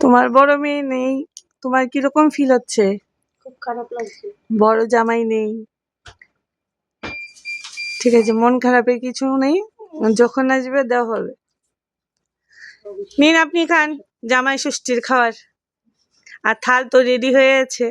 তোমার বড় মেয়ে নেই, তোমার কিরকম ফিল হচ্ছে? খুব খারাপ লাগছে। বড় জামাই নেই, ঠিক আছে, মন খারাপের কিছু নেই, যখন আসবে দেওয়া হবে। নিন আপনি খান জামাই ষষ্ঠীর খাবার, আর থাল তো রেডি হয়ে আছে।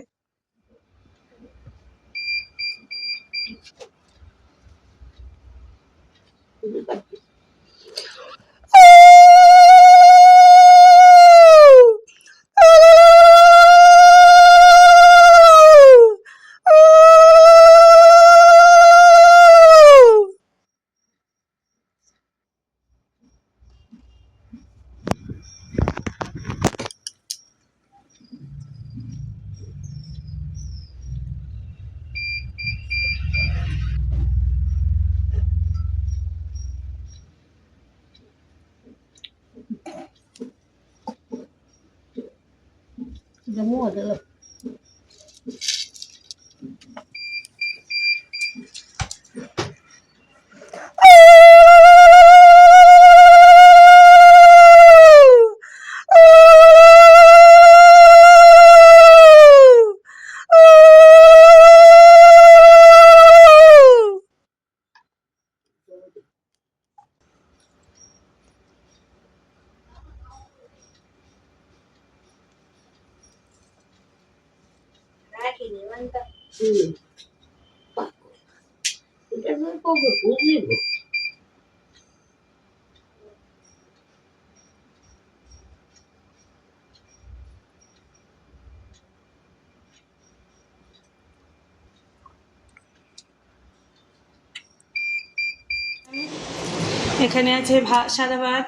এখানে আছে সাদা ভাত,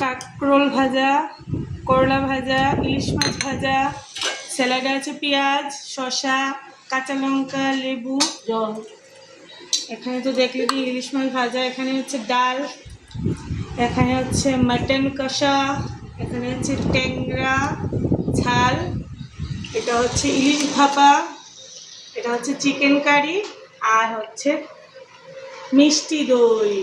কাঁকরোল ভাজা, করলা ভাজা, ইলিশ মাছ ভাজা, স্যালাডে আছে পেঁয়াজ, শসা, কাঁচা লঙ্কা, লেবু, জল। এখানে তো দেখলে কি ইলিশ মাছ ভাজা, এখানে হচ্ছে ডাল, এখানে হচ্ছে মাটন কষা, এখানে হচ্ছে ট্যাংরা ঝাল, এটা হচ্ছে ইলিশ ভাপা, এটা হচ্ছে চিকেন কারি, আর হচ্ছে মিষ্টি দই।